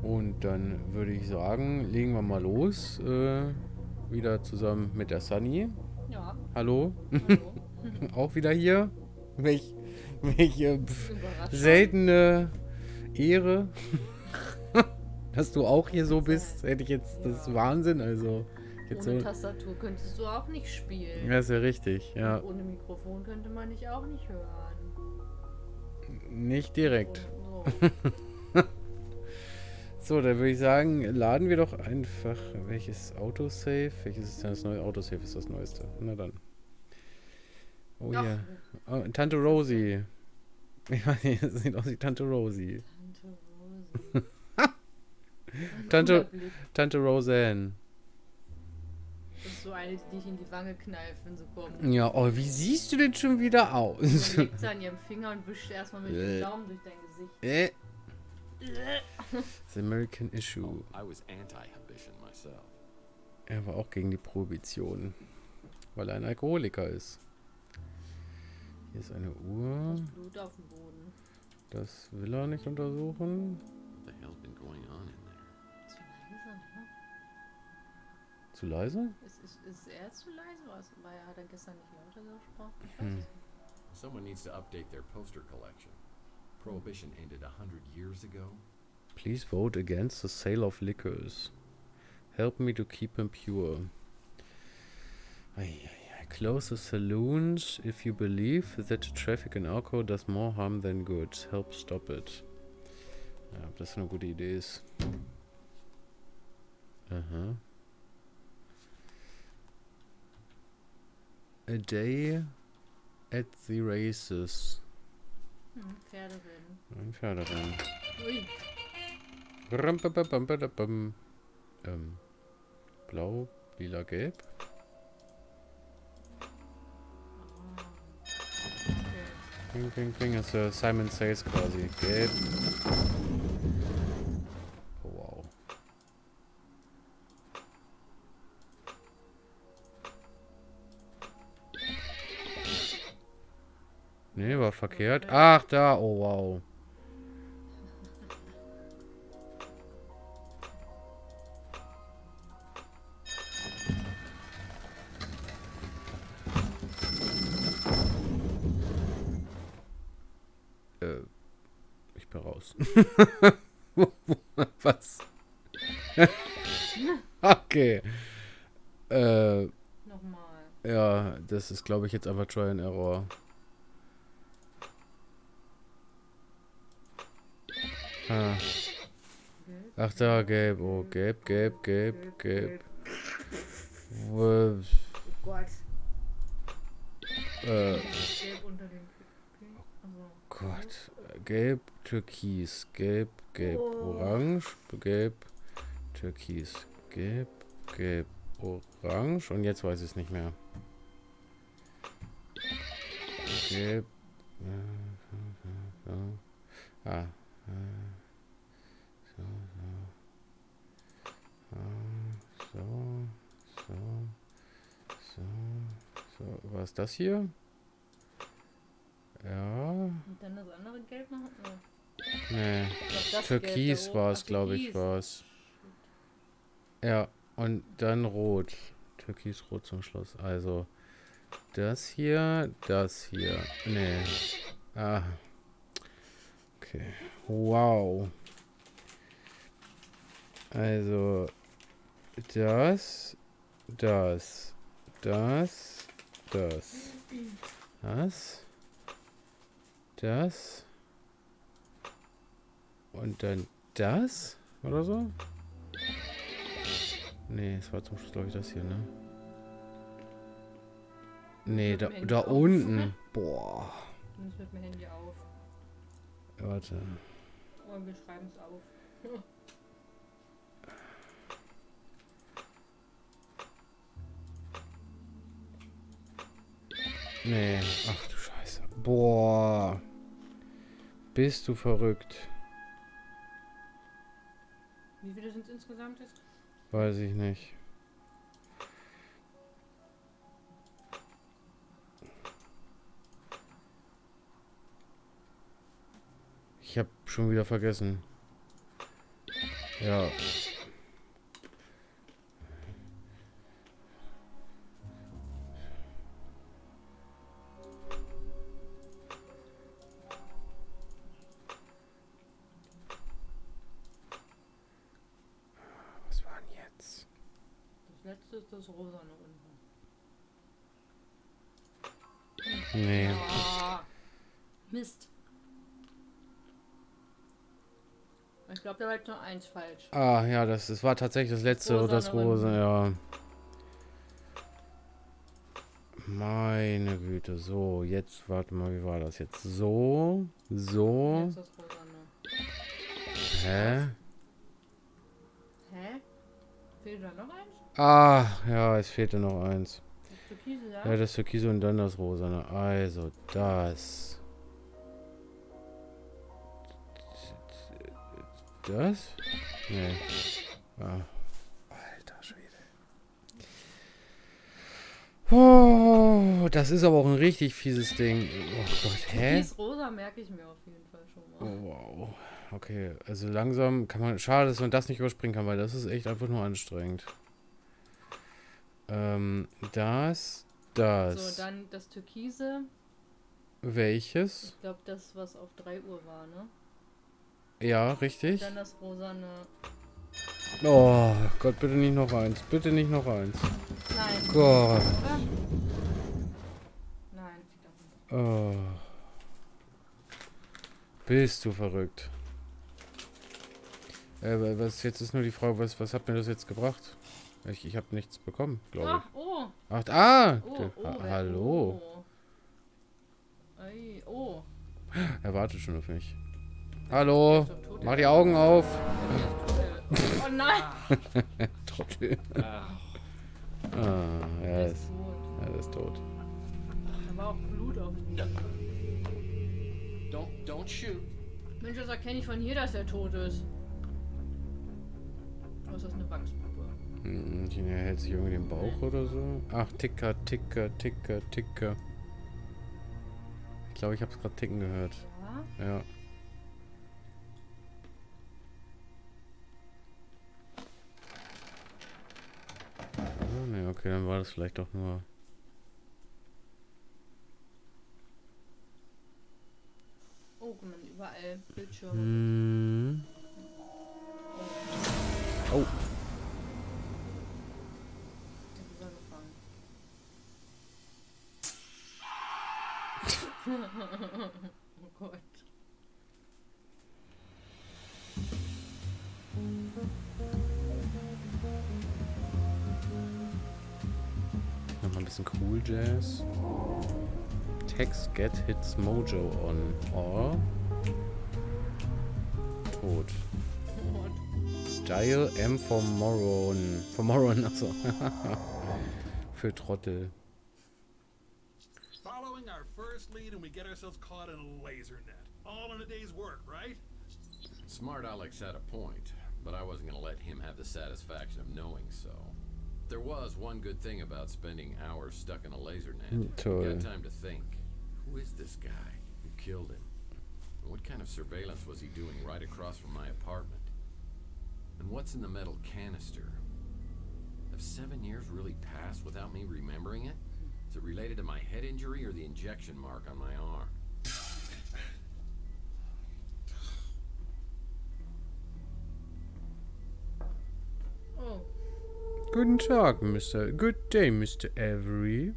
Und dann würde ich sagen, legen wir mal los. Wieder zusammen mit der Sunny. Ja, Hallo. hallo. Auch wieder hier. Welche Überraschung. seltene Ehre, dass du auch hier Was so jetzt bist. Hätte ich jetzt, das ist Ja. Wahnsinn. Also, jetzt Ohne so. Tastatur könntest du auch nicht Ja, spielen. ist ja richtig. Und Ja, ohne Mikrofon könnte man dich auch nicht hören. nicht Und direkt. ohne so. So, dann würde ich sagen, laden wir doch einfach. Welches Autosave? Welches ist denn das neue? Autosave ist das neueste. Na dann. Oh Ach, ja. Oh, Tante Rosie. Ich weiß nicht, das sieht aus wie Tante Rosie. Tante Rosi. Ein cooler Tante, Blick. Tante Roseanne. Das ist so eine, die dich in die Wange kneift, wenn sie kommt. Ja, oh, wie siehst du denn schon wieder Und aus? dann leckt sie an ihrem Finger und wischt erstmal mit dem Daumen durch dein Gesicht. The American Issue. I was anti-ambition myself. Er war auch gegen die Prohibition, weil er ein Alkoholiker ist. Hier ist eine Uhr. Das Blut auf dem Boden. Das will er nicht untersuchen. What the hell's been going on in there? Zu leise, ne? Zu leise? Ist er zu leise? War er, hat er gestern nicht lauter gesprochen? Ich weiß Hm. es nicht. Someone needs to update their poster collection. Prohibition ended 100 years ago. Please vote against the sale of liquors. Help me to keep them pure. Close the saloons if you believe that traffic in alcohol does more harm than good. Help stop it. Ja, ob das eine gute Idee ist. Aha. A day at the races. Pferderennen. Ein Pferderennen. Ui. Rampapapampadapam. Blau, lila, gelb. Okay. Ping, ping, ping. Das ist Simon Says quasi. Gelb. Oh, wow. Nee, war verkehrt. Ach, da. Oh, wow. Ich bin raus. Was? Okay. Nochmal. Ja, das ist, glaube ich, jetzt einfach Try and Error. Ah. Ach, da, gelb. Oh, gelb, gelb, gelb, gelb. Oh Gott. Äh, Gelb unter dem Also. Gott. Gelb, Türkis. Gelb, gelb, Oh. orange. Gelb, Türkis. Gelb, gelb, orange. Und jetzt weiß ich es nicht mehr. Gelb. So. Ah. So, so. So. So. So. Was ist das hier? Ja. Und dann das andere Gelb noch? Nee. Ich glaub, das Türkis Gelb da war oben. es, Ach, glaube ich, Türkis. war es. Ja, und dann rot. Türkisrot zum Schluss. Also, das hier, das hier. Nee. Ah. Okay. Wow. Also, das, das, das, das, das und dann das oder so? Nee, es war zum Schluss, glaube ich, das hier, ne? Nee, da, Mit dem Handy da auf. unten. Boah. Nimm es mit dem Handy auf. Warte. Und wir schreiben es auf. Nee. Ach du Scheiße. Boah. Bist du verrückt? Wie viele sind es insgesamt jetzt? Weiß ich nicht. Ich habe schon wieder vergessen. Ja. Was war denn jetzt? Das letzte ist das Rosane unten. Nee. Ah, Mist. Ich glaube, da war jetzt nur eins falsch. Ah, ja, das war tatsächlich das letzte, das Rosa, ja. Meine Güte, so, jetzt, warte mal, wie war das jetzt? So, so. Jetzt das Rosane. Hä? Hä? Fehlt da noch eins? Ah, ja, es fehlte noch eins. Das Türkise, ja? Ja, das Türkise und dann das Rosane. Also, das. Das? Nee. Ah. Alter Schwede. Oh, das ist aber auch ein richtig fieses Ding. Oh Gott, hä? Türkis rosa merke ich mir auf jeden Fall schon mal. Oh, wow. Okay, also langsam kann man... Schade, dass man das nicht überspringen kann, weil das ist echt einfach nur anstrengend. Das. So, dann das Türkise. Welches? Ich glaube, das, was auf 3 Uhr war, ne? Ja, richtig. Und dann das Rosane. Oh Gott, bitte nicht noch eins. Bitte nicht noch eins. Nein. Gott. Oder? Nein, Oh. Bist du verrückt. Was jetzt ist nur die Frage, was hat mir das jetzt gebracht? Ich habe nichts bekommen, glaube ich. Oh. Ach, hallo. Ei, oh. Er wartet schon auf mich. Hallo. Der ist doch tot, Mach der die Augen auf. Oh nein. Trottel. Ah, Der er ist ist, tot. er ist tot. Da war auch Blut auf ihm. Don't shoot. Mensch, das erkenne ich von hier, dass er tot ist. Was ist das, eine Wachspuppe? Er hält sich irgendwie den Bauch oder so. Ach, Ticker, Ticker, Ticker, Ticker. Ich glaube, ich habe es gerade ticken gehört. Ja? Ja. Oh, ne, okay, dann war das vielleicht doch nur... Oh, guck mal, überall Bildschirme. Hm. Oh. Jetzt ist er gefangen. Oh Gott. Nochmal ein bisschen Cool Jazz. Text get hits mojo on. Or. Tot. Dial M for Moron. For Moron, achso. Für Trottel. Following our first lead and we get ourselves caught in a laser net. All in a day's work, right? Smart Alex had a point, but I wasn't going to let him have the satisfaction of knowing so. There was one good thing about spending hours stuck in a laser net. We got time to think. Who is this guy? Who killed him? And what kind of surveillance was he doing right across from my apartment? And what's in the metal canister? Have 7 years really passed without me remembering it? Is it related to my head injury or the injection mark on my arm? Oh. Guten Tag, Mr. Good day, Mr. Avery.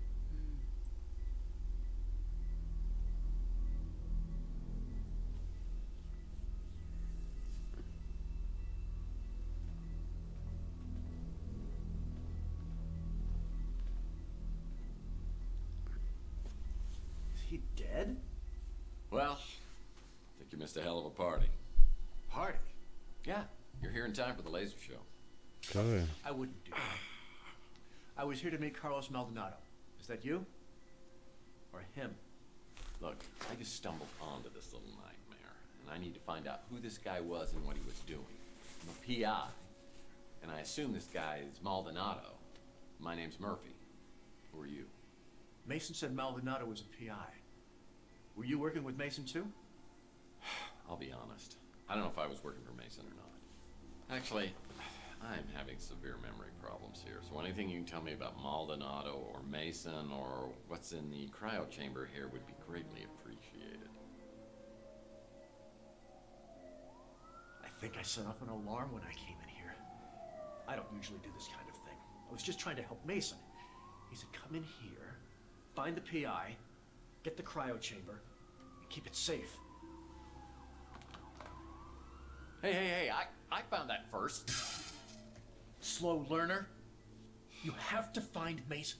Is he dead? Well, I think you missed a hell of a party. Party? Yeah, you're here in time for the laser show. Toll. I wouldn't do that. I was here to meet Carlos Maldonado. Is that you? Or him? Look, I just stumbled onto this little nightmare, and I need to find out who this guy was and what he was doing. I'm a PI, and I assume this guy is Maldonado. My name's Murphy. Who are you? Mason said Maldonado was a PI. Were you working with Mason too? I'll be honest. I don't know if I was working for Mason or not. Actually, I'm having severe memory problems here, so anything you can tell me about Maldonado or Mason or what's in the cryo chamber here would be greatly appreciated. I think I set off an alarm when I came in here. I don't usually do this kind of thing. I was just trying to help Mason. He said, come in here, find the PI, get the cryo chamber, and keep it safe. Hey, I found that first. Slow learner. You have to find Mason.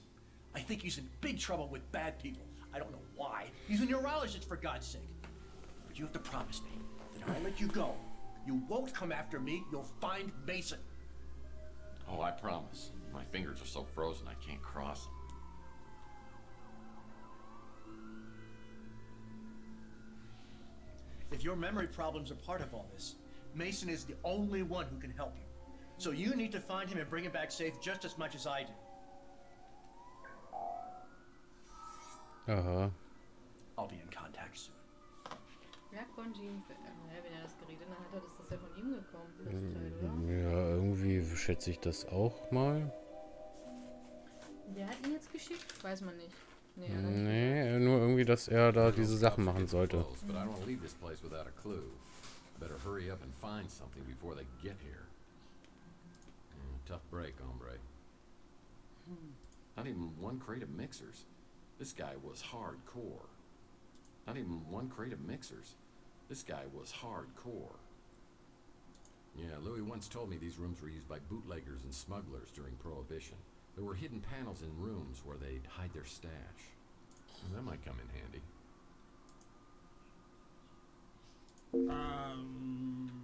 I think he's in big trouble with bad people. I don't know why. He's a neurologist, for God's sake. But you have to promise me that I'll let you go. You won't come after me. You'll find Mason. Oh, I promise. My fingers are so frozen I can't cross them. If your memory problems are part of all this, Mason is the only one who can help you. So you need to find him and bring him back safe just as much as I do. Aha. I'll be in contact soon. Ja, konnte ihm. Wenn er das geredet hat, ist das ja von ihm gekommen, das Teil, oder? Ja, irgendwie schätze ich das auch mal. Der hat ihn jetzt geschickt? Weiß man nicht. Nee, nur irgendwie, dass er da diese Sachen machen sollte. But I don't want to leave this place without a clue. Better hurry up and find something before they get here. Tough break, hombre. Not even one crate of mixers. This guy was hardcore. Not even one crate of mixers. This guy was hardcore. Yeah, Louis once told me these rooms were used by bootleggers and smugglers during Prohibition. There were hidden panels in rooms where they'd hide their stash. Well, that might come in handy.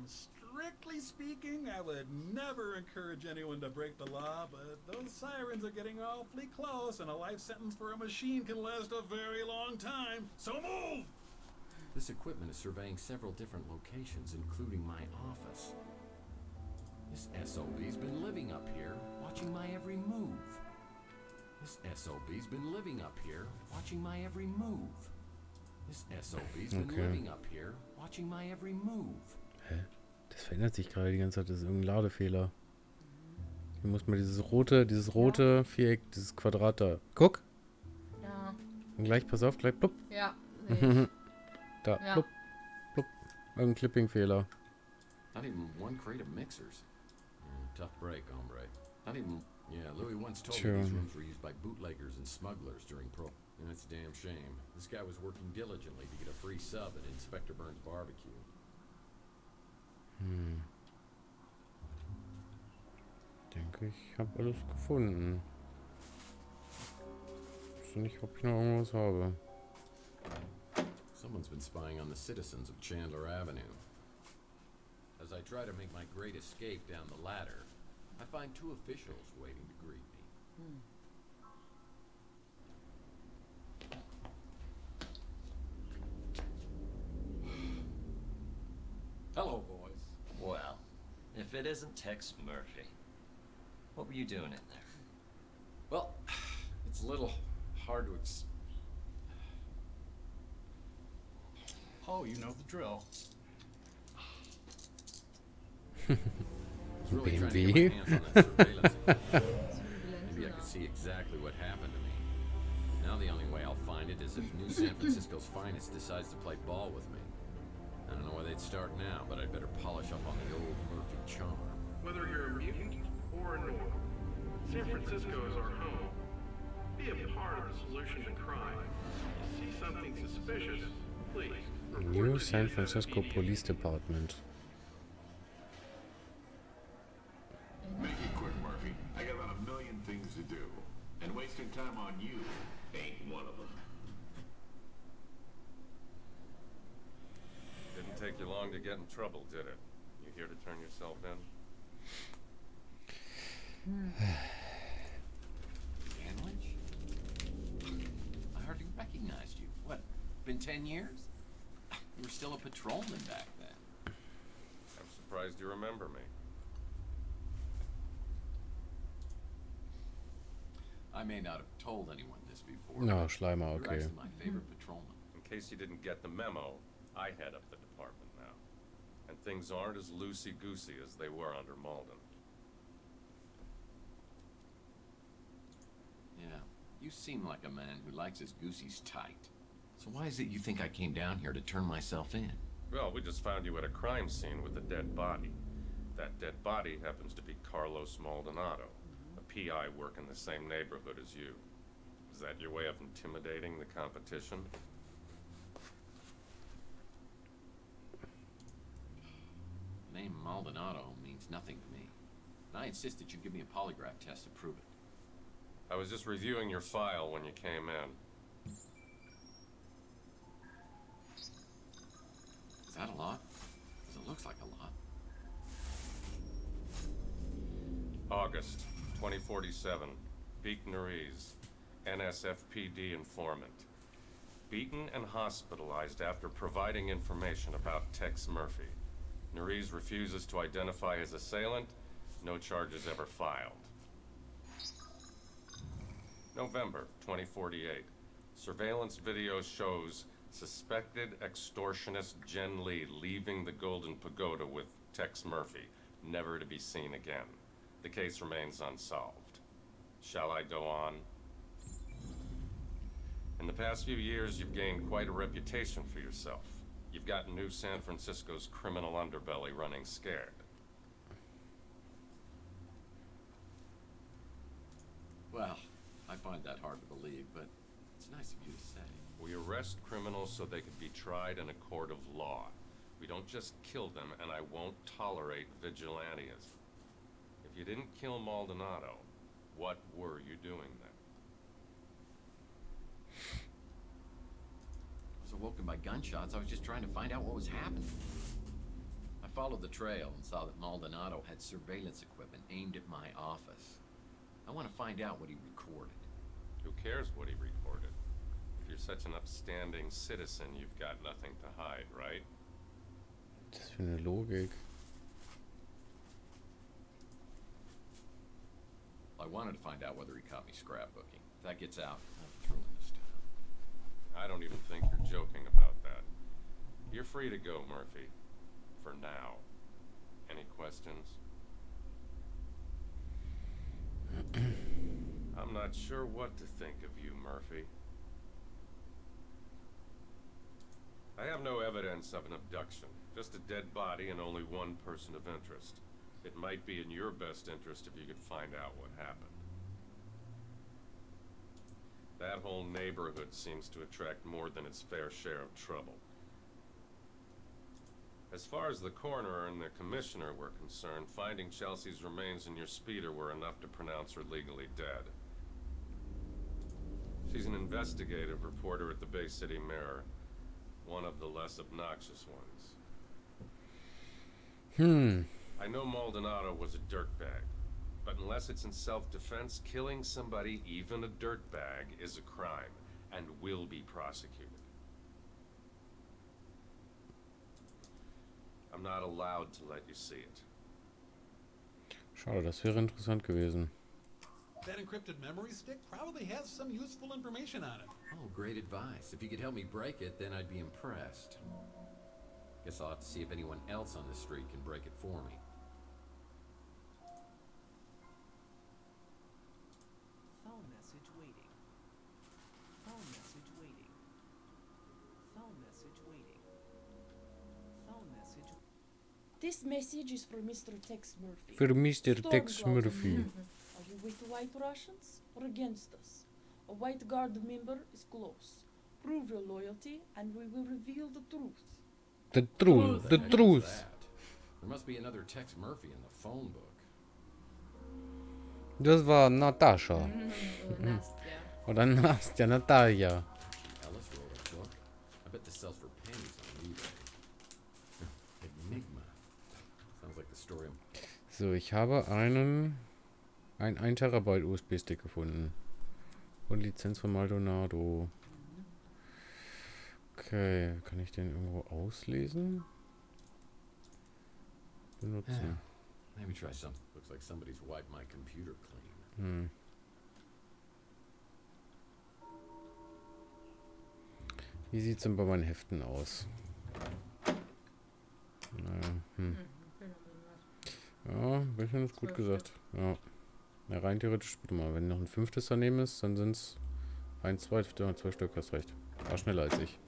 Strictly speaking, I would never encourage anyone to break the law, but those sirens are getting awfully close, and a life sentence for a machine can last a very long time. So move! This equipment is surveying several different locations, including my office. This SOB's been living up here, watching my every move. This SOB's been living up here, watching my every move. This SOB's been living up here, watching my every move. Hä? Das verändert sich gerade die ganze Zeit. Das ist irgendein Ladefehler. Hier muss man dieses rote Viereck, dieses Quadrat da. Guck! Ja. Und gleich, pass auf, gleich, plupp. Ja, sehe ich. Da, Ja. plupp, plupp. Irgendein Clipping-Fehler. Not even one crate of mixers. Tough break, hombre. Not even... Yeah, Louis once told me these rooms were used by bootleggers and smugglers during And it's a damn shame. This guy was working diligently to get a free sub at Inspector Burns' barbecue. Ich denke, ich habe alles gefunden. Ich weiß nicht, ob ich noch irgendwas habe. Someone's been spying on the citizens of Chandler Avenue. As I try to make my great escape down the ladder, I find two officials waiting to greet me. Hello, boys. Well, if it isn't Tex Murphy. What were you doing in there? Well, it's a little hard to Oh, you know the drill. I was really trying to BMW? get my hands on that surveillance equipment. Maybe I could see exactly what happened to me. Now the only way I'll find it is if New San Francisco's finest decides to play ball with me. I don't know where they'd start now, but I'd better polish up on the old Murphy charm. Whether you're a mutant or a normal, San Francisco is our home. Be a part of the solution to crime. See something suspicious, please. New San Francisco Police Department. Make it quick, Murphy. I got about 1 million things to do. And wasting time on you ain't one of them. Didn't take you long to get in trouble, did it? You here to turn yourself in? Sandwich? I hardly recognized you. What, been 10 years? You were still a patrolman back then. I'm surprised you remember me. I may not have told anyone this before. No, Schleimer, You're okay. actually my favorite patrolman. In case you didn't get the memo, I head up the department now. And things aren't as loosey-goosey as they were under Malden. Yeah, you seem like a man who likes his goosies tight. So why is it you think I came down here to turn myself in? Well, we just found you at a crime scene with a dead body. That dead body happens to be Carlos Maldonado, a PI working the same neighborhood as you. Is that your way of intimidating the competition? The name Maldonado means nothing to me. And I insist that you give me a polygraph test to prove it. I was just reviewing your file when you came in. Is that a lot? Because it looks like a lot. August 2047. Beaten Ruiz, NSFPD informant. Beaten and hospitalized after providing information about Tex Murphy. Ruiz refuses to identify his assailant. No charges ever filed. November 2048. Surveillance video shows suspected extortionist Jen Lee leaving the Golden Pagoda with Tex Murphy, never to be seen again. The case remains unsolved. Shall I go on? In the past few years, you've gained quite a reputation for yourself. You've gotten New San Francisco's criminal underbelly running scared. Well, I find that hard to believe, but it's nice of you to say. We arrest criminals so they can be tried in a court of law. We don't just kill them, and I won't tolerate vigilantism. If you didn't kill Maldonado, what were you doing then? I was awoken by gunshots. I was just trying to find out what was happening. I followed the trail and saw that Maldonado had surveillance equipment aimed at my office. I want to find out what he recorded. Who cares what he recorded? If you're such an upstanding citizen, you've got nothing to hide, right? Das für eine Logik. I wanted to find out whether he caught me scrapbooking. If that gets out, I'm through in this town. I don't even think you're joking about that. You're free to go, Murphy. For now. Any questions? I'm not sure what to think of you, Murphy. I have no evidence of an abduction. Just a dead body and only one person of interest. It might be in your best interest if you could find out what happened. That whole neighborhood seems to attract more than its fair share of trouble. As far as the coroner and the commissioner were concerned, finding Chelsea's remains in your speeder were enough to pronounce her legally dead. She's an investigative reporter at the Bay City Mirror, one of the less obnoxious ones. I know Maldonado was a dirtbag, but unless it's in self-defense, killing somebody, even a dirtbag, is a crime and will be prosecuted. I'm not allowed to let you see it. Schade, das wäre interessant gewesen. That encrypted memory stick probably has some useful information on it. Oh, great advice. If you could help me break it, then I'd be impressed. Guess I'll have to see if anyone else on the street can break it for me. Phone message waiting. Phone message waiting. Phone message waiting. Phone message. This message is for Mr. Tex Murphy. Für Mr. Tex Murphy. Are you with the White Russians or against us? A White Guard member is close. Prove your loyalty and we will reveal the truth. The truth, the truth. There must be another Tex Murphy in the phone book. Das war Natascha. Nastja. Oder Nastja, Natalia. Ellis wrote a book. I bet this sells for pennies on eBay. Enigma. Sounds like the story. So, ich habe ein 1 Terabyte USB-Stick gefunden. Und Lizenz von Maldonado. Okay, kann ich den irgendwo auslesen? Benutzen. Maybe try something. Looks like somebody's wiped my computer clean. Wie sieht's denn bei meinen Heften aus? Naja. Ja, ein bisschen ist gut gesagt. Ja. Ja, rein theoretisch, warte mal, wenn noch ein 5. daneben ist, dann sind es 1, 2, 2 Stück, hast recht. War schneller als ich.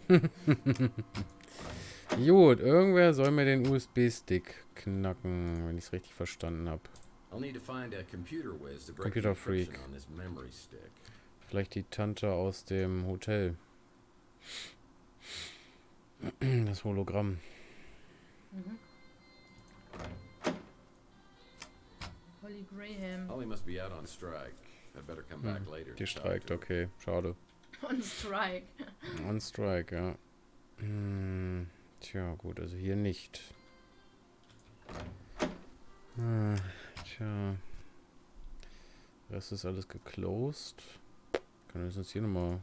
Gut, irgendwer soll mir den USB-Stick knacken, wenn ich es richtig verstanden habe. Computerfreak. Vielleicht die Tante aus dem Hotel. Das Hologramm. Holly Graham. Holly must be out on strike. I'd better come back later. Die streikt, okay. Schade. On strike. On strike, ja. Tja, gut, also hier nicht. Tja. Rest ist alles geclosed. Kann höchstens hier nochmal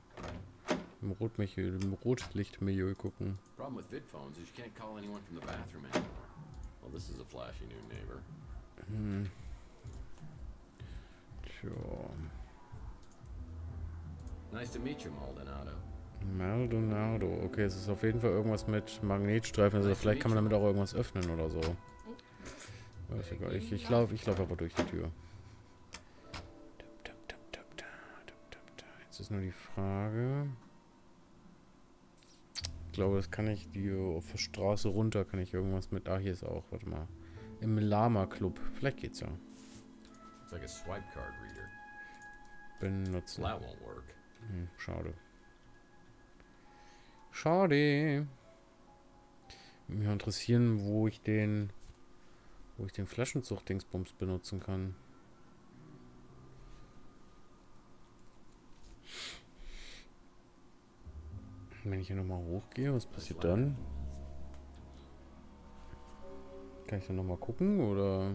im Rotlichtmilieu gucken. Problem with vidphones is you can't call anyone from the bathroom anymore. Well, this is a flashy new neighbor. Tja. Nice to meet you, Maldonado. Maldonado. Okay, es ist auf jeden Fall irgendwas mit Magnetstreifen. Also vielleicht kann man damit auch irgendwas öffnen oder so. Weiß egal. Ich lauf einfach durch die Tür. Jetzt ist nur die Frage. Ich glaube, das kann ich auf der Straße runter kann ich irgendwas mit. Ah, hier ist auch. Warte mal. Im Lama Club. Vielleicht geht's ja. It's like a swipe card reader. Benutzen. That won't work. Schade. Schade. Mich interessieren, wo ich den Flaschenzucht-Dingsbums benutzen kann. Wenn ich hier nochmal hochgehe, was passiert dann? Kann ich dann nochmal gucken, oder?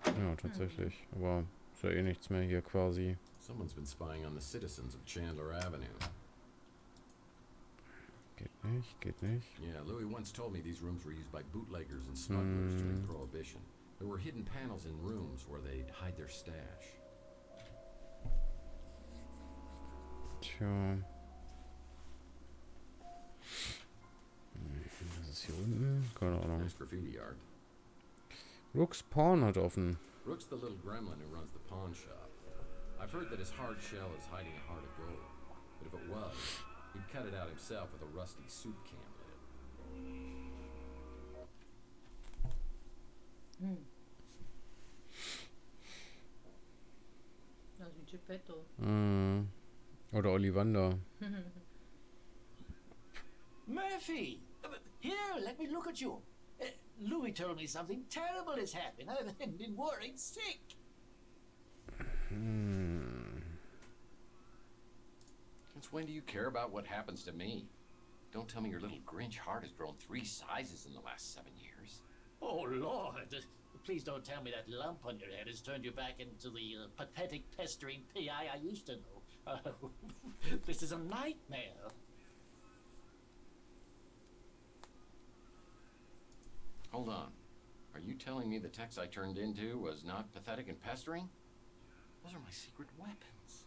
Ja, tatsächlich. Aber ist ja eh nichts mehr hier quasi. Someone's been spying on the citizens of Chandler Avenue. Geht nicht, geht nicht. Yeah, Louis once told me these rooms were used by bootleggers and smugglers during Prohibition. There were hidden panels in rooms where they'd hide their stash. Tja. Was ist hier unten? Keine Ahnung. There's graffiti art. Rook's Pawn hat offen. Rook's the little gremlin who runs the pawn shop. I've heard that his hard shell is hiding a heart of gold. But if it was, he'd cut it out himself with a rusty soup can lid. Das ist ein Geppetto. Oder Ollivander. Murphy! Here, let me look at you. Louis told me something terrible has happened. I've been worried sick. Since when do you care about what happens to me? Don't tell me your little Grinch heart has grown 3 sizes in the last 7 years. Oh, Lord. Please don't tell me that lump on your head has turned you back into the pathetic, pestering P.I. I used to know. This is a nightmare. Hold on. Are you telling me the text I turned into was not pathetic and pestering? Those are my secret weapons.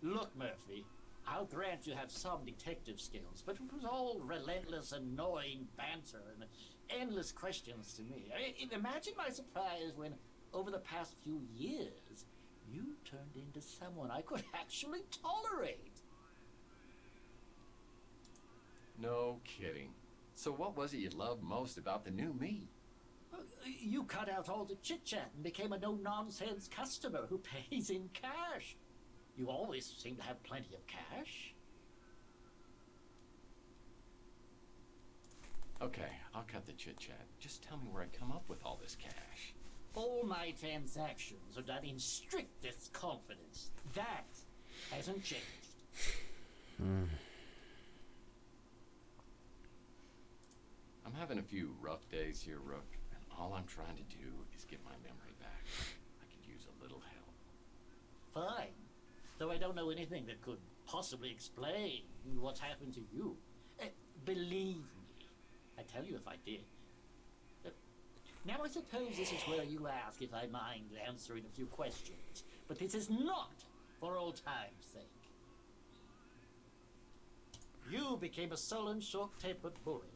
Look, Murphy, I'll grant you have some detective skills, but it was all relentless, annoying banter and endless questions to me. Imagine my surprise when, over the past few years, you turned into someone I could actually tolerate. No kidding. So what was it you loved most about the new me? You cut out all the chit-chat and became a no-nonsense customer who pays in cash. You always seem to have plenty of cash. Okay, I'll cut the chit-chat. Just tell me where I come up with all this cash. All my transactions are done in strictest confidence. That hasn't changed. I'm having a few rough days here, Rook, and all I'm trying to do is get my memory back. I could use a little help. Fine. Though I don't know anything that could possibly explain what's happened to you. Believe me, I'd tell you if I did. Now I suppose this is where you ask if I mind answering a few questions. But this is not for old time's sake. You became a sullen, short-tempered bully.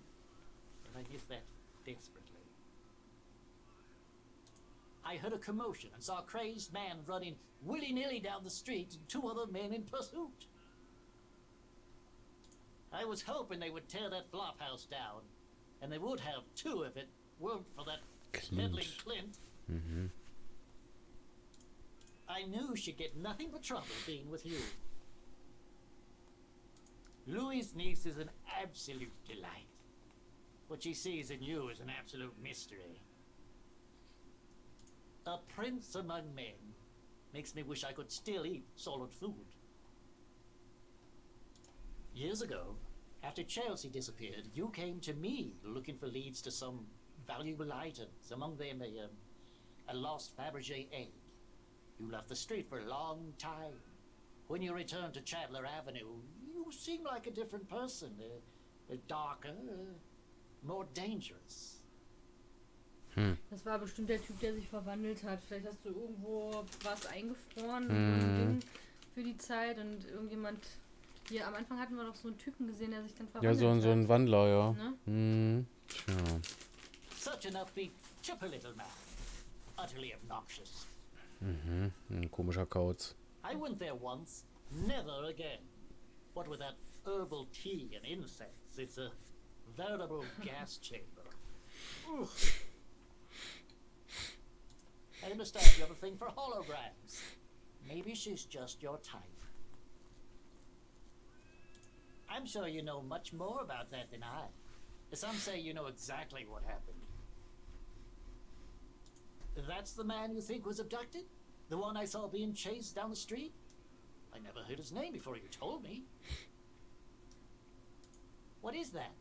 And I miss that desperately. I heard a commotion and saw a crazed man running willy-nilly down the street and 2 other men in pursuit. I was hoping they would tear that flop house down, and they would have too if it weren't for that meddling Clint. Mm-hmm. I knew she'd get nothing but trouble being with you. Louis' niece is an absolute delight. What she sees in you is an absolute mystery. A prince among men makes me wish I could still eat solid food. Years ago, after Chelsea disappeared, you came to me looking for leads to some valuable items, among them a lost Fabergé egg. You left the street for a long time. When you returned to Chandler Avenue, you seemed like a different person, darker, more dangerous. Das war bestimmt der Typ, der sich verwandelt hat. Vielleicht hast du irgendwo was eingefroren, so ein Ding für die Zeit und irgendjemand... Hier, am Anfang hatten wir doch so einen Typen gesehen, der sich dann verwandelt hat. Ja, so ein Wandler, ja. Ne? Tja. Such an upbeat, chipper little man. Utterly obnoxious. Ein komischer Kauz. I went there once, never again. What with that herbal tea and incense, it's a veritable gas chamber. I understand you have a thing for holograms. Maybe she's just your type. I'm sure you know much more about that than I. Some say you know exactly what happened. That's the man you think was abducted? The one I saw being chased down the street? I never heard his name before you told me. What is that?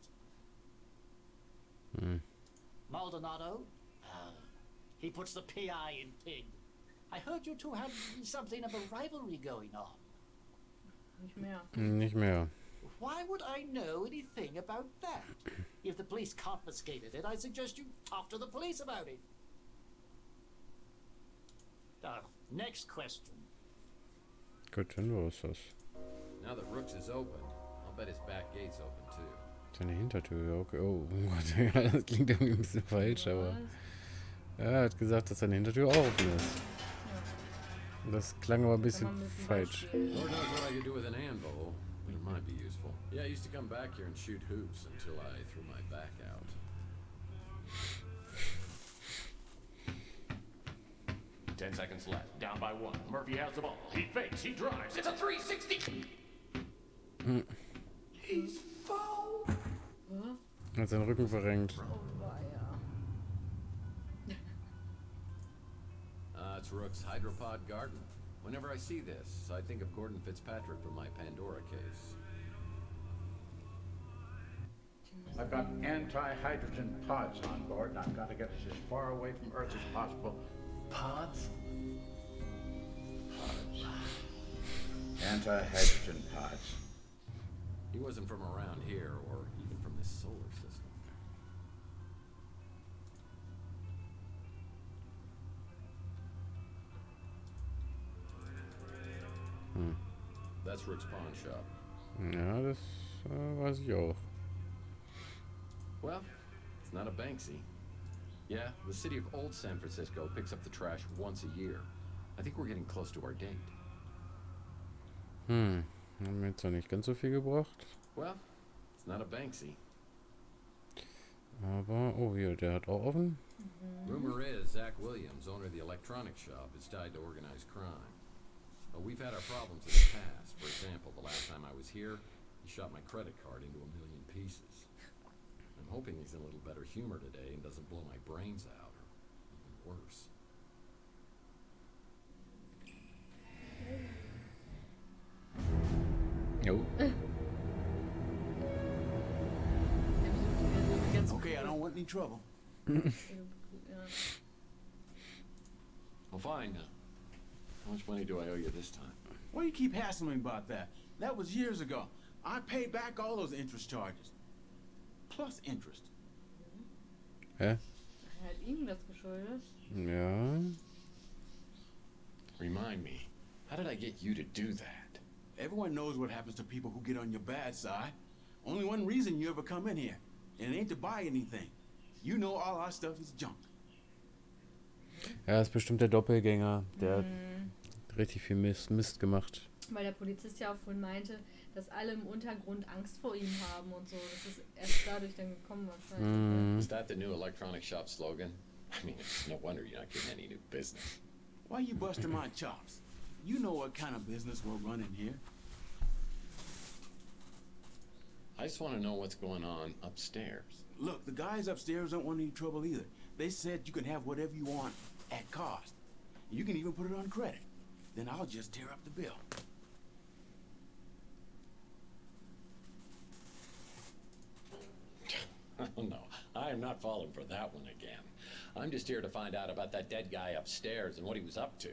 Maldonado? He puts the PI in pig. I heard you two had something of a rivalry going on. Nicht mehr. Why would I know anything about that? If the police confiscated it, I suggest you talk to the police about it. Next question. Gut, dann war es das. Now that Rooks is open, I'll bet his back gate's open too. Seine Hintertür, ja, okay. Oh Gott, ja, das klingt irgendwie ein bisschen falsch, aber... Er hat gesagt, dass seine Hintertür auch offen ist. Das klang aber ein bisschen falsch. Lord knows what I could do with an anvil, but it might be useful. Yeah, I used to come back here and shoot hoops until I threw my back out. 10 seconds left. Down by 1. Murphy has the ball. He fakes. He drives. It's a 360. He's foul. Hat seinen Rücken verrenkt. It's Rook's hydropod garden. Whenever I see this, I think of Gordon Fitzpatrick from my Pandora case. I've got anti-hydrogen pods on board, and I've got to get us as far away from Earth as possible. Pods? Pods. Anti-hydrogen pods. He wasn't from around here, or even from this solar system. That's Rook's pawn shop. Ja, das weiß ich auch. Well, it's not a Banksy. Yeah, the city of Old San Francisco picks up the trash once a year. I think we're getting close to our date. Haben wir jetzt noch nicht ganz so viel gebracht. Well, it's not a Banksy. Aber, oh hier, der hat auch offen. Rumor is Zach Williams, owner of the electronics shop, is tied to organized crime. We've had our problems in the past. For example, the last time I was here, he shot my credit card into 1,000,000 pieces. I'm hoping he's in a little better humor today and doesn't blow my brains out, or even worse. Jo. Okay, I don't want any trouble. Well, fine. How much money do I owe you this time? Why do you keep hassling me about that? That was years ago. I paid back all those interest charges. Plus interest. Hä? Er hat ihm das geschuldet. Ja. Remind me, how did I get you to do that? Everyone knows what happens to people who get on your bad side. Only one reason you ever come in here, and it ain't to buy anything. You know all our stuff is junk. Ja, ist bestimmt der Doppelgänger. Der hat richtig viel Mist gemacht. Weil der Polizist ja auch vorhin meinte, dass alle im Untergrund Angst vor ihm haben und so. Das ist erst dadurch dann gekommen wahrscheinlich. Is that the new electronic shop slogan? I mean, it's no wonder you're not getting any new business. Why you busting my chops? You know what kind of business we're running here. I just want to know what's going on upstairs. Look, the guys upstairs don't want any trouble either. They said you can have whatever you want at cost. You can even put it on credit. Then I'll just tear up the bill. Oh, no, I am not falling for that one again. I'm just here to find out about that dead guy upstairs and what he was up to.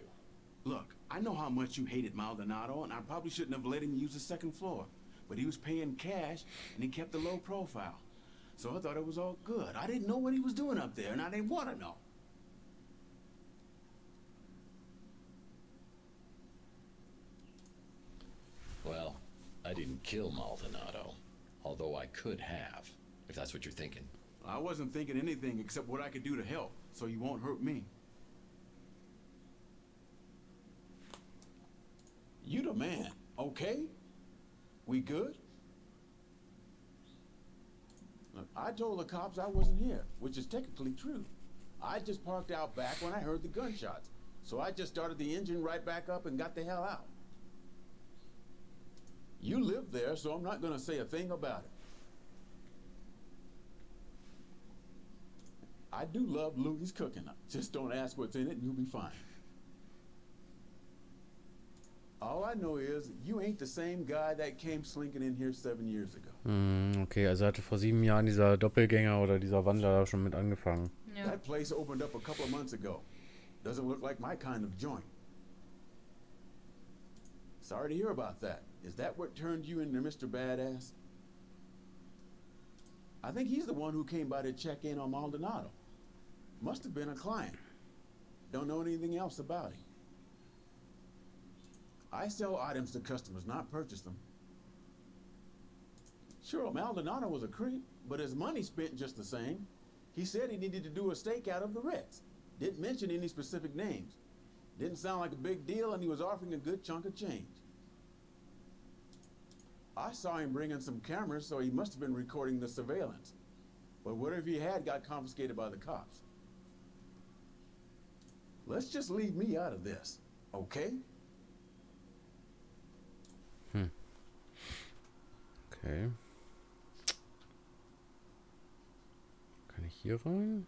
Look, I know how much you hated Maldonado, and I probably shouldn't have let him use the second floor. But he was paying cash, and he kept a low profile. So I thought it was all good. I didn't know what he was doing up there, and I didn't want to know. Well, I didn't kill Maldonado, although I could have, if that's what you're thinking. I wasn't thinking anything except what I could do to help, so you won't hurt me. You the man, okay? We good? Look, I told the cops I wasn't here, which is technically true. I just parked out back when I heard the gunshots, so I just started the engine right back up and got the hell out. You live there, so I'm not gonna say a thing about it. I do love Louie's cooking. Just don't ask what's in it and you'll be fine. All I know is you ain't the same guy that came slinking in here 7 years ago. Okay, also hatte vor 7 Jahren dieser Doppelgänger oder dieser Wandler da schon mit angefangen. Ja. That place opened up a couple of months ago. Doesn't look like my kind of joint. Sorry to hear about that. Is that what turned you into Mr. Badass? I think he's the one who came by to check in on Maldonado. Must have been a client. Don't know anything else about him. I sell items to customers, not purchase them. Sure, Maldonado was a creep, but his money spent just the same. He said he needed to do a stakeout of the Ritz. Didn't mention any specific names. Didn't sound like a big deal, and he was offering a good chunk of change. I saw him bring in some cameras, so he must have been recording the surveillance. But whatever he had got confiscated by the cops. Let's just leave me out of this, okay? Okay. Kann ich hier rein?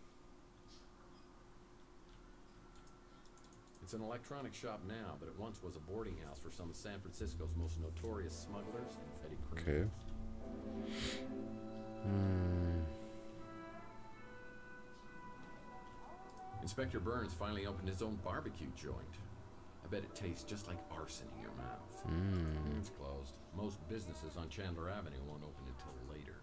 It's an electronic shop now, but it once was a boarding house for some of San Francisco's most notorious smugglers and petty criminals. Okay. Inspector Burns finally opened his own barbecue joint. I bet it tastes just like arson in your mouth. It's closed. Most businesses on Chandler Avenue won't open until later.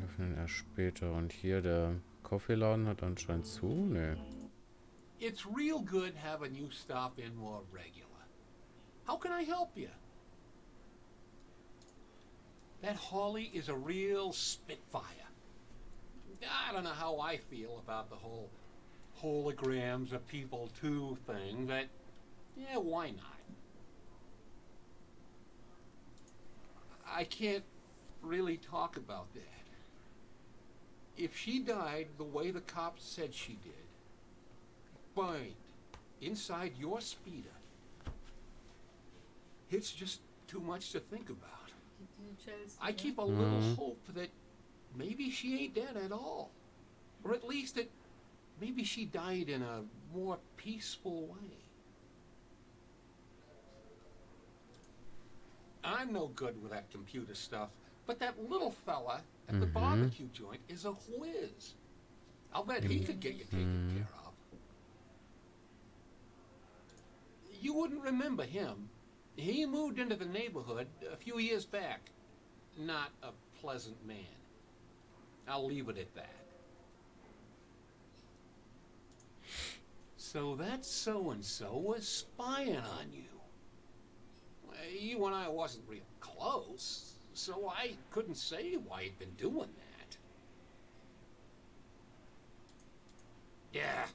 Öffnen erst später. Und hier der Kaffeeladen hat anscheinend zu. Nee. It's real good having you stop in more regular. How can I help you? That Holly is a real spitfire. I don't know how I feel about the whole holograms of people too thing, but yeah, why not? I can't really talk about that. If she died the way the cops said she did, burned inside your speeder, it's just too much to think about. I keep a little hope that maybe she ain't dead at all. Or at least that maybe she died in a more peaceful way. I'm no good with that computer stuff, but that little fella at the barbecue joint is a whiz. I'll bet he could get you taken care of. You wouldn't remember him. He moved into the neighborhood a few years back. Not a pleasant man. I'll leave it at that. So that so-and-so was spying on you. You and I wasn't real close, so I couldn't say why he'd been doing that. Yeah,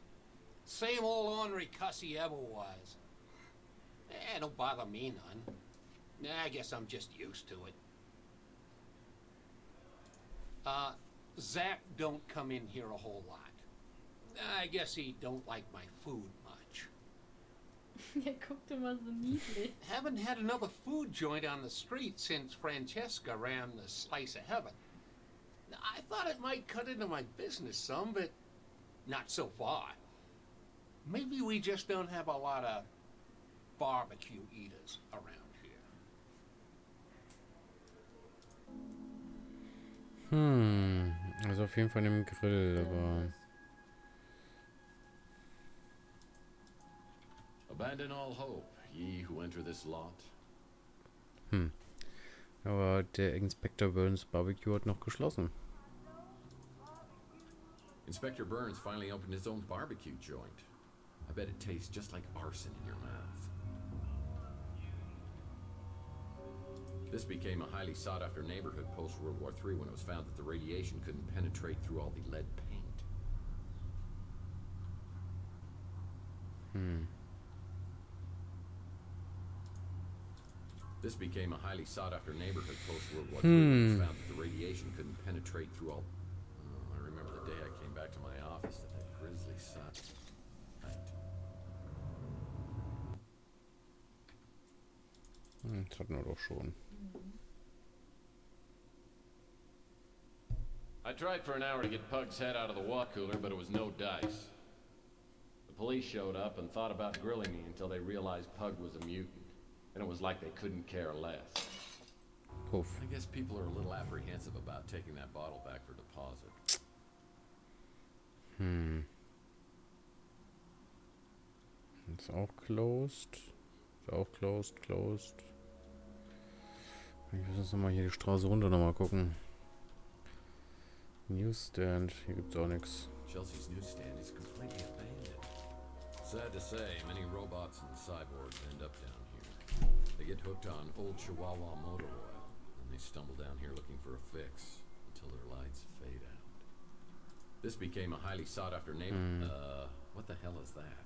same old ornery cuss he ever was. Don't bother me none. I guess I'm just used to it. Zach don't come in here a whole lot. I guess he don't like my food much. Er guckt immer so niedlich. Haven't had another food joint on the street since Francesca ran the Slice of Heaven. I thought it might cut into my business some, but not so far. Maybe we just don't have a lot of barbecue eaters around here. Also auf jeden Fall im Grill, aber... Abandon all hope, ye who enter this lot. Aber der Inspector Burns Barbecue hat noch geschlossen. Inspector Burns finally opened his own barbecue joint. I bet it tastes just like arson in your mouth. This became a highly sought-after neighborhood post-World War III when it was found that the radiation couldn't penetrate through all the lead paint. This became a highly sought-after neighborhood post-World War III when it was found that the radiation couldn't penetrate through all... I remember the day I came back to my office at that grisly sight. Das hatten wir doch schon. I tried for an hour to get Pug's head out of the water cooler, but it was no dice. The police showed up and thought about grilling me until they realized Pug was a mutant. And it was like they couldn't care less. Poof. I guess people are a little apprehensive about taking that bottle back for deposit. Ist auch closed. Ist auch closed. Ich muss jetzt nochmal hier die Straße runter nochmal gucken. Newsstand. Hier gibt's auch nichts. Chelsea's newsstand is completely abandoned. Sad to say, many robots and cyborgs end up down here. They get hooked on old Chihuahua motor oil, and they stumble down here looking for a fix until their lights fade out. This became a highly sought-after neighborhood. What the hell is that?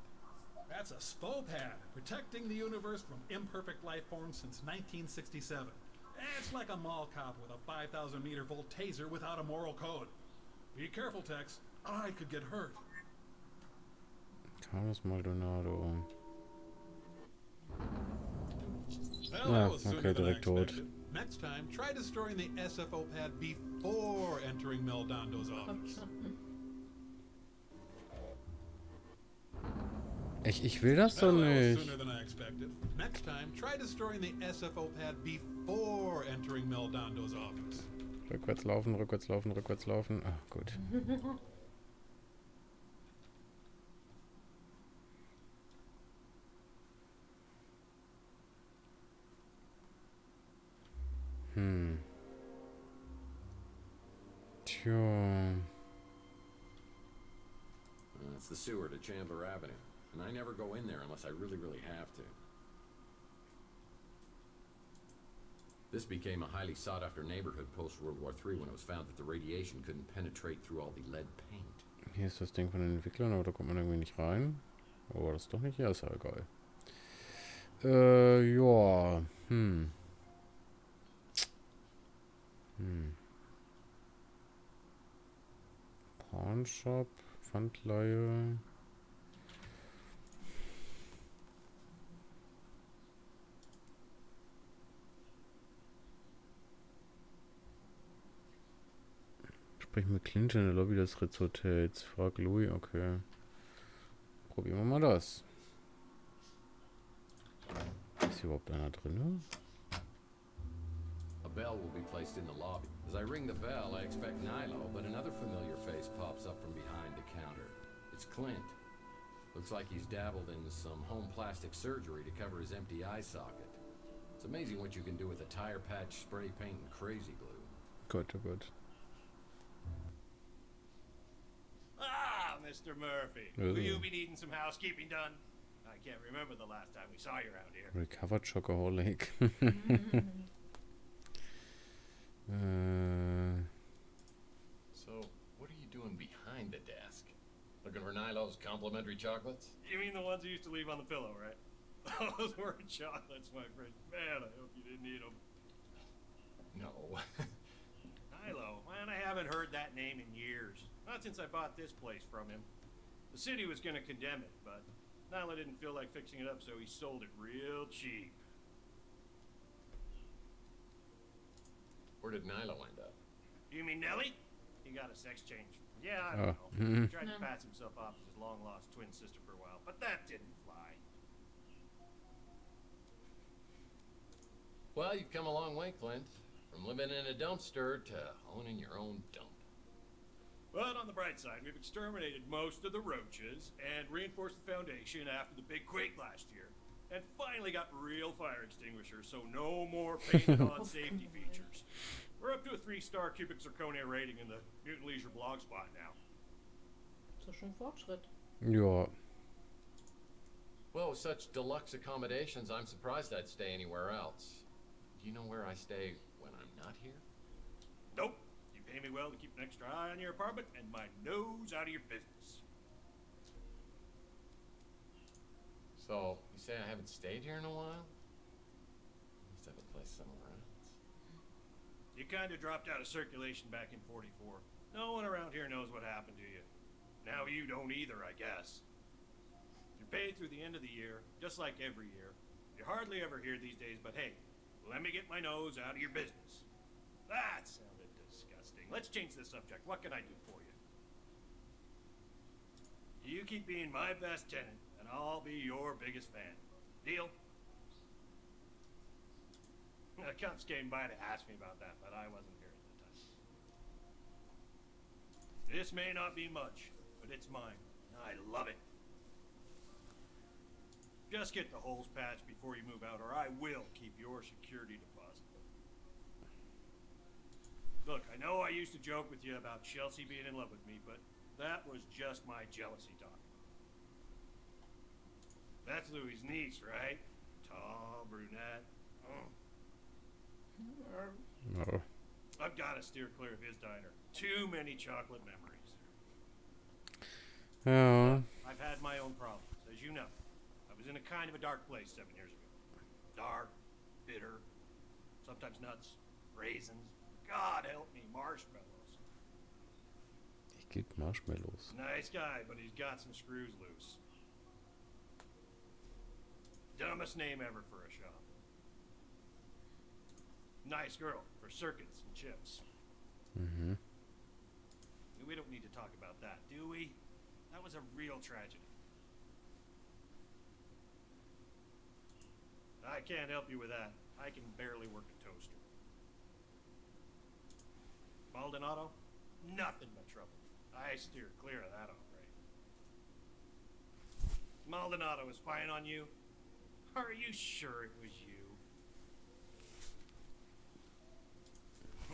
That's a SPO pad, protecting the universe from imperfect life forms since 1967. It's like a mall cop with a 5,000 meter volt taser without a moral code. Be careful, Tex. I could get hurt. Carlos Maldonado. Well, okay, direkt tot. Next time, try destroying the SFO pad before entering Meldondo's office. Ich will das doch nicht. Sooner than I expected. Next time, try destroying the SFO pad before entering Meldondo's office. Rückwärts laufen. Ach, gut. Tja. It's the sewer to Chandler Avenue, and I never go in there unless I really, really have to. This became a highly sought-after neighborhood post-World War III when it was found that the radiation couldn't penetrate through all the lead paint. Hier ist das Ding von den Entwicklern, aber da kommt man irgendwie nicht rein. Aber das ist doch nicht. Ja, ist ja egal. Ja. Pawnshop, Pfandleihe. Sprechen mit Clinton in der Lobby des Ritz Hotels. Frag Louis, okay. Probieren wir mal das. Ist hier überhaupt einer drin? A bell will be placed in the lobby. As I ring the bell, I expect Nilo, but another familiar face pops up from behind the counter. It's Clint. Looks like he's dabbled in some home plastic surgery to cover his empty eye socket. It's amazing what you can do with a tire patch, spray paint, and crazy glue. Gut, gut. Ah, Mr. Murphy. Will you be needing some housekeeping done? I can't remember the last time we saw you around here. Recovered Chocoholic. So, what are you doing behind the desk? Looking for Nilo's complimentary chocolates? You mean the ones you used to leave on the pillow, right? Those weren't chocolates, my friend. Man, I hope you didn't eat them. No. Nilo, man, I haven't heard that name in years. Not since I bought this place from him. The city was gonna condemn it, but Nilo didn't feel like fixing it up, so he sold it real cheap. Where did Nilo end up? You mean Nellie? He got a sex change. Yeah, I don't know. He tried to pass himself off as his long-lost twin sister for a while, but that didn't fly. Well, you've come a long way, Clint. From living in a dumpster to owning your own dump. But on the bright side, we've exterminated most of the roaches and reinforced the foundation after the big quake last year. And finally got real fire extinguishers, so no more painted-on safety features. We're up to a 3-star cubic zirconia rating in the Mutant Leisure blog spot now. Das ist schon Fortschritt. Ja. Well, with such deluxe accommodations, I'm surprised I'd stay anywhere else. Do you know where I stay when I'm not here? Nope. You pay me well to keep an extra eye on your apartment and my nose out of your business. So, you say I haven't stayed here in a while? Must have a place somewhere else. You kind of dropped out of circulation back in 44. No one around here knows what happened to you. Now you don't either, I guess. You're paid through the end of the year, just like every year. You hardly ever hear these days, but hey, let me get my nose out of your business. That sounded disgusting. Let's change the subject. What can I do for you? You keep being my best tenant, and I'll be your biggest fan. Deal? The cops came by to ask me about that, but I wasn't here at the time. This may not be much, but it's mine. I love it. Just get the holes patched before you move out, or I will keep your security deposit. Look, I know I used to joke with you about Chelsea being in love with me, but that was just my jealousy talk. That's Louis' niece, right? Tall, brunette. No. I've got to steer clear of his diner. Too many chocolate memories. Ja. I've had my own problems, as you know. I was in a kind of a dark place 7 years ago. Dark, bitter, sometimes nuts, raisins. God help me, marshmallows. Ich geb Marshmallows. Nice guy, but he's got some screws loose. Dumbest name ever for a shop. Nice girl for circuits and chips. Mhm. We don't need to talk about that, do we? That was a real tragedy. I can't help you with that. I can barely work a toaster. Maldonado? Nothing but trouble. I steer clear of that, all right. Maldonado was spying on you? Are you sure it was you?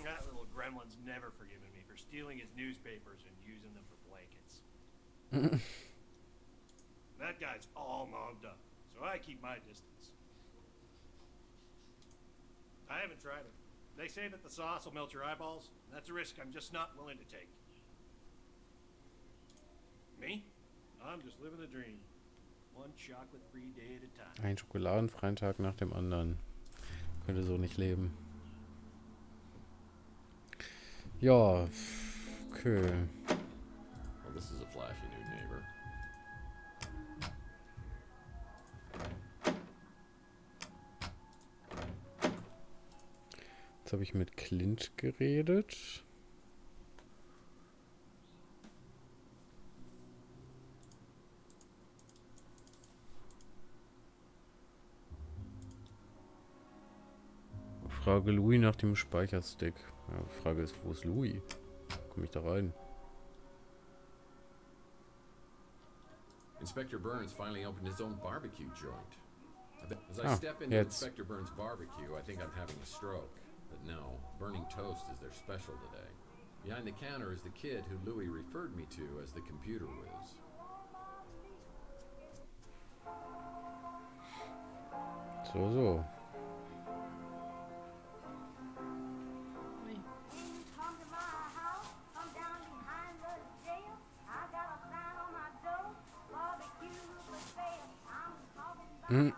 That little gremlin's never forgiven me for stealing his newspapers and using them for blankets. That guy's all mobbed up, so I keep my distance. I haven't tried it. They say that the sauce will melt your eyeballs. That's a risk I'm just not willing to take. Me? I'm just living the dream. One chocolate-free day at a time. Ein schokoladenfreien Tag nach dem anderen. Könnte so nicht leben. Ja, okay. Well, this is a flashy new neighbor. Jetzt habe ich mit Clint geredet. Frage Louis nach dem Speicherstick. Ja, die Frage ist, wo ist Louis? Komme ich da rein? Inspector Burns finally opened his own barbecue joint. As I step into Inspector Burns' barbecue, I think I'm having a stroke. But no, burning toast is their special today. Behind the counter is the kid who Louis referred me to as the computer whiz. So. Hm.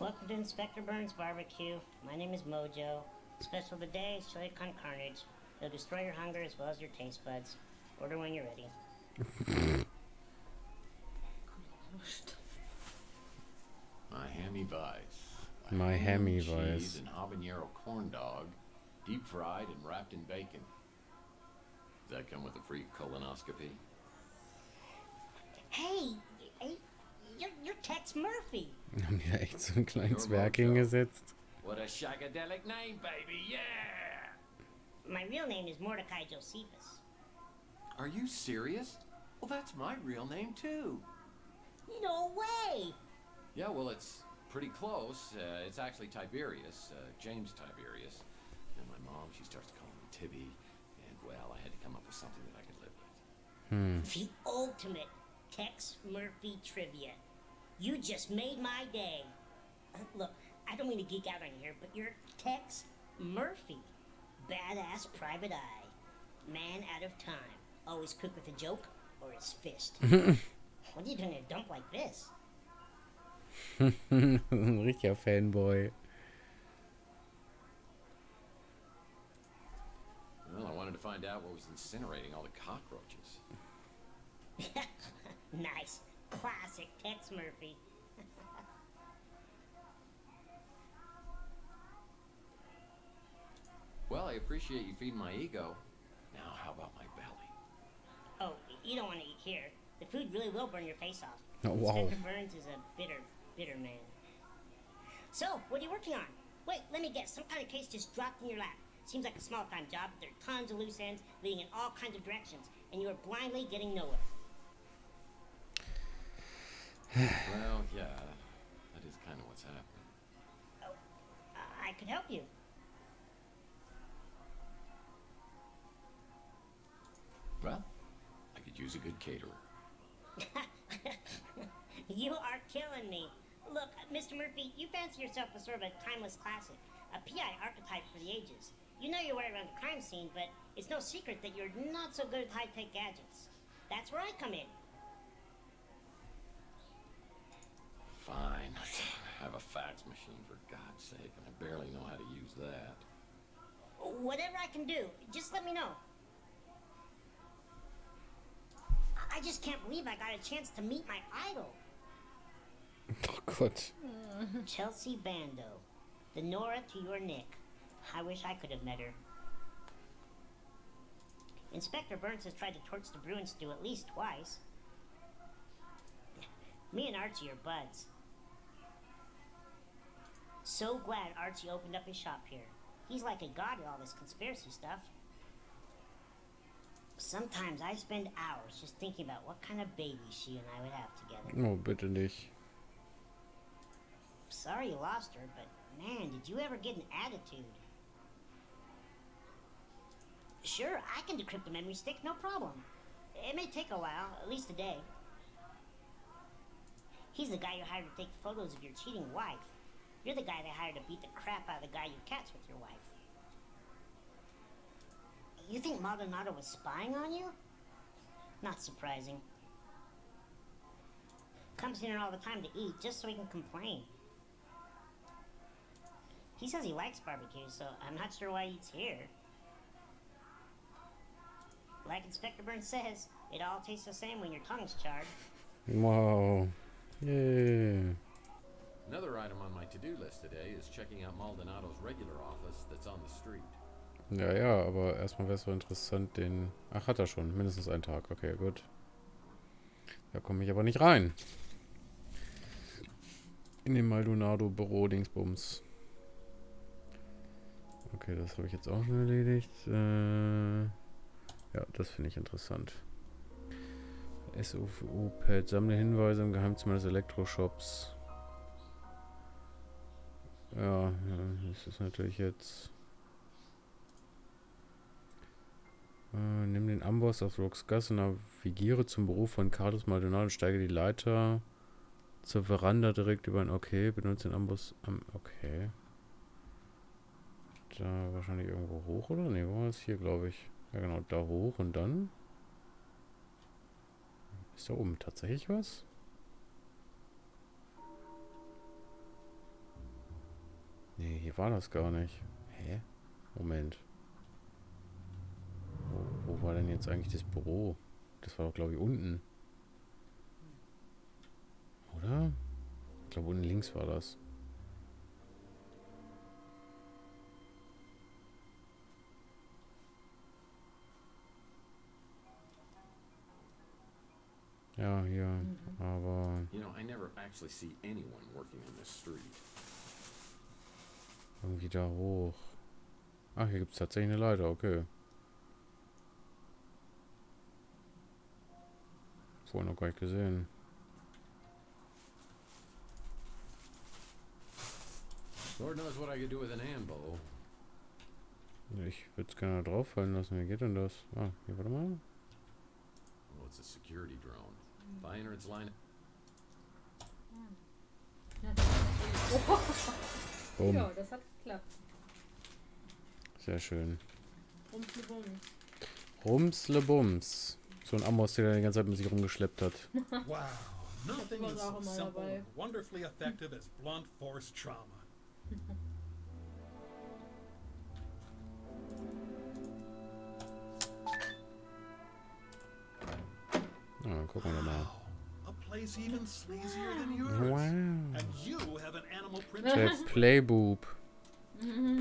Welcome to Inspector Burns' barbecue. My name is Mojo. Special today is chili con carnage. It'll destroy your hunger as well as your taste buds. Order when you're ready. Miami Vice. Miami Cheese Vice. and habanero corn dog, deep fried and wrapped in bacon. Does that come with a free colonoscopy? Hey, you're Tex Murphy. Haben die da echt so ein kleines Zwerg hingesetzt? What a shagadelic name, baby, yeah! My real name is Mordecai Josephus. Are you serious? Well, that's my real name, too. No way! Yeah, well, it's pretty close. It's actually Tiberius, James Tiberius. And my mom, she starts calling me Tibby. And, well, I had to come up with something that I could live with. The ultimate Tex Murphy trivia. You just made my day. Look, I don't mean to geek out on you here, but you're Tex Murphy. Badass private eye. Man out of time. Always quick with a joke or his fist. What are you doing in a dump like this? Ein richtiger Fanboy. Well, I wanted to find out what was incinerating all the cockroaches. Nice. Classic Tex Murphy. Well, I appreciate you feeding my ego. Now, how about my belly? Oh, you don't want to eat here. The food really will burn your face off. Oh, wow. Inspector Burns is a bitter man. So, what are you working on? Wait, let me guess. Some kind of case just dropped in your lap. Seems like a small-time job, but there are tons of loose ends leading in all kinds of directions, and you are blindly getting nowhere. Well, yeah, that is kind of what's happening. Oh, I could help you. Well, I could use a good caterer. You are killing me. Look, Mr. Murphy, you fancy yourself as sort of a timeless classic, a PI archetype for the ages. You know your way around the crime scene, but it's no secret that you're not so good at high-tech gadgets. That's where I come in. Fine. I have a fax machine, for God's sake, and I barely know how to use that. Whatever I can do, just let me know. I just can't believe I got a chance to meet my idol. Oh Gott. Chelsea Bando. The Nora to your Nick. I wish I could have met her. Inspector Burns has tried to torch the Bruin stew at least twice. Me and Archie are buds. So glad Archie opened up his shop here. He's like a god at all this conspiracy stuff. Sometimes I spend hours just thinking about what kind of baby she and I would have together. Oh, bitte nicht. Sorry you lost her, but man, did you ever get an attitude? Sure, I can decrypt the memory stick, no problem. It may take a while, at least a day. He's the guy you hired to take photos of your cheating wife. You're the guy they hired to beat the crap out of the guy you catch with your wife. You think Maldonado was spying on you? Not surprising. Comes in here all the time to eat, just so he can complain. He says he likes barbecue, so I'm not sure why he eats here. Like Inspector Burns says, it all tastes the same when your tongue's charred. Wow. Yay. Another item on my to-do list today is checking out Maldonado's regular office that's on the street. Ja, ja, aber erstmal wäre es so interessant, den... Ach, hat er schon. Mindestens einen Tag. Okay, gut. Da komme ich aber nicht rein. In dem Maldonado-Büro-Dingsbums. Okay, das habe ich jetzt auch schon erledigt. Ja, das finde ich interessant. SOVO-Pad. Sammle Hinweise im Geheimzimmer des Elektroshops. Ja, das ist natürlich jetzt... nimm den Amboss auf Roxgas und navigiere zum Büro von Carlos Maldonado und steige die Leiter zur Veranda direkt über ein... Okay, benutze den Amboss am... Okay. Da wahrscheinlich irgendwo hoch, oder? Ne, wo war es? Hier, glaube ich. Ja, genau, da hoch und dann... Ist da oben tatsächlich was? Nee, hier war das gar nicht. Hä? Moment. Wo war denn jetzt eigentlich das Büro? Das war doch, glaube ich, unten. Oder? Ich glaube, unten links war das. Ja, hier. Aber You know, I never actually see anyone working on this street. irgendwie da hoch. Ach, hier gibt es tatsächlich eine Leiter, okay. Vorhin noch gar nicht gesehen. Lord knows what I could do with an anvil. Ich würde es gerne drauf fallen lassen. Wie geht denn das? Ah, hier, warte mal. Oh, it's a security drone. If I enter its line... Boom. Ja, das hat geklappt. Sehr schön. Rumslebums. Rumslebums. So ein Amboss, der die ganze Zeit mit sich rumgeschleppt hat. Wow, nothing was is auch so immer simple dabei. and wonderfully effective as blunt force trauma. Na, dann gucken wir mal. A place even sleazier than yours. Wow. And you have an animal print. Der Playboob.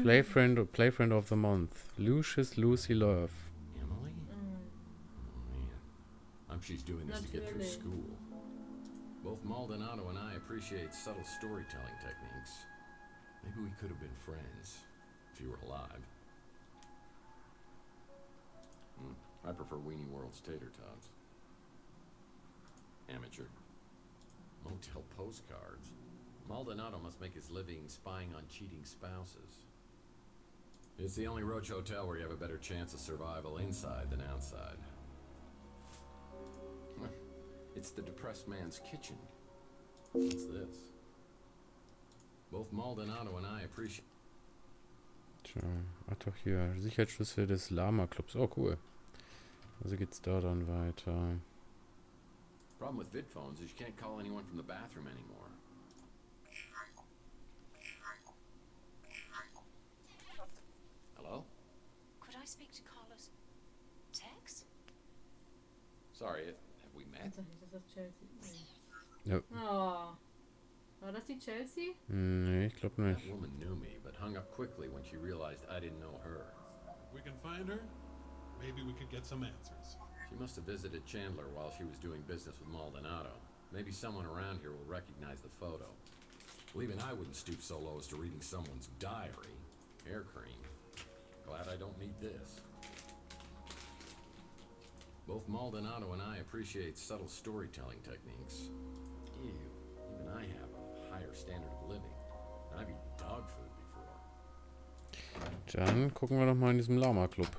Playfriend of the month. Lucius Lucy Love. Emily? Oh, man. She's doing this to get through school. Both Maldonado and I appreciate subtle storytelling techniques. Maybe we could have been friends if you were alive. I prefer Weenie World's tater tots. Amateur. Motel postcards. Maldonado must make his living spying on cheating spouses. It's the only Roach hotel where you have a better chance of survival inside than outside. It's the depressed man's kitchen. What's this? Both Maldonado and I appreciate... Tja, ach doch hier, Sicherheitsschlüssel des Lama-Clubs. Oh, cool. Also geht's da dann weiter. Problem with vid phones is you can't call anyone from the bathroom anymore. Hello? Could I speak to Carlos? Tex? Sorry, have we met? Das ist Chelsea. Ja. Oh. War das die Chelsea? Nee, ich glaube nicht. That woman knew me, but hung up quickly when she realized I didn't know her. If we can find her, maybe we could get some answers. She must have visited Chandler while she was doing business with Maldonado. Maybe someone around here will recognize the photo. Well, even I wouldn't stoop so low as to reading someone's diary. Hair cream. Glad I don't need this. Both Maldonado and I appreciate subtle storytelling techniques. Ew, even I have a higher standard of living. I've eaten dog food before. Dann gucken wir doch mal in diesem Lama-Club.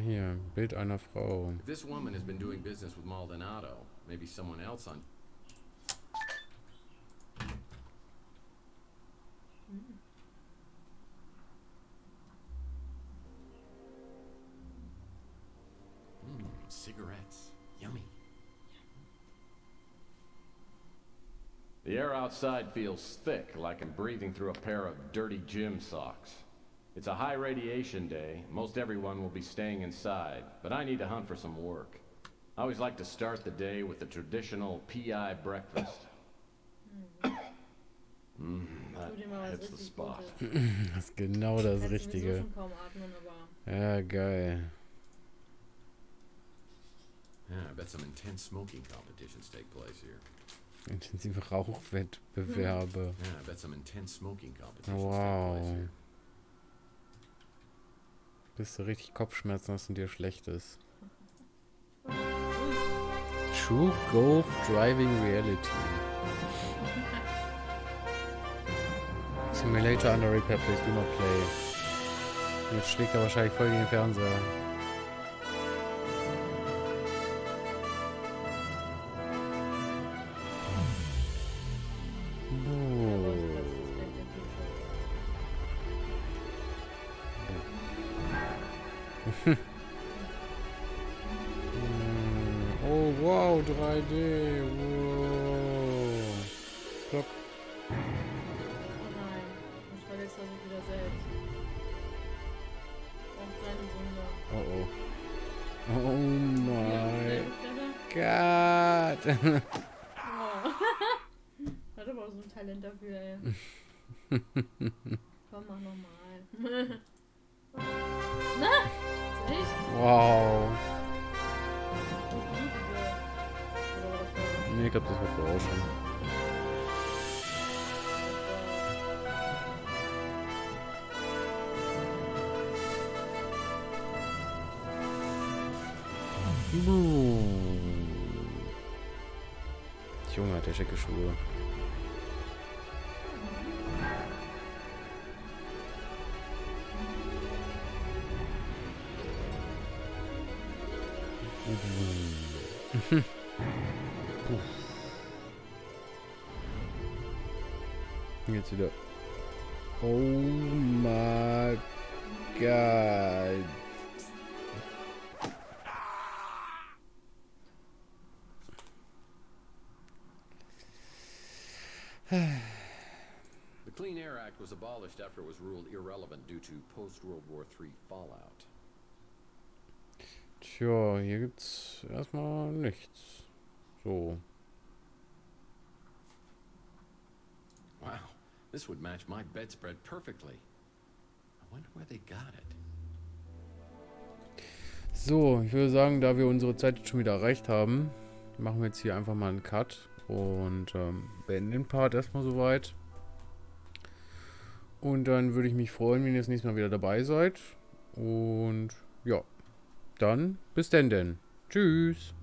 Hier, Bild einer Frau. If this woman has been doing business with Maldonado, maybe someone else on... Cigarettes. Yummy. The air outside feels thick, like I'm breathing through a pair of dirty gym socks. It's a high radiation day. Most everyone will be staying inside, but I need to hunt for some work. I always like to start the day with the traditional PI breakfast. That hits the spot. Das ist genau das Richtige. Ja, geil. Yeah, I bet some intense smoking competitions take place here. Intensive Rauchwettbewerbe. Yeah, I bet some intense smoking competitions Wow. take place here. Bis du richtig Kopfschmerzen hast und dir schlecht ist. True Golf Driving Reality. Simulator under repair, please do not play. Jetzt schlägt er wahrscheinlich voll gegen den Fernseher. Oh wow, 3D. Wow. Klopp. Oh nein, ich verletze er sich wieder selbst. Auf seine Wunder. Oh oh. Oh my God. Oh. Hat aber auch so ein Talent dafür, ey. Komm, mach nochmal. Na? Echt? Wow. Nee, ich glaube, das war vorher schon. Junge, hat der schicke Schuhe. Jetzt wieder. Oh my God. The Clean Air Act was abolished after it was ruled irrelevant due to post-World War III fallout. Tja, hier gibt's erstmal nichts. So. Wow, this would match my bedspread perfectly. I wonder where they got it. So, ich würde sagen, da wir unsere Zeit jetzt schon wieder erreicht haben, machen wir jetzt hier einfach mal einen Cut und beenden den Part erstmal soweit. Und dann würde ich mich freuen, wenn ihr das nächste Mal wieder dabei seid. Und ja, dann bis denn. Tschüss.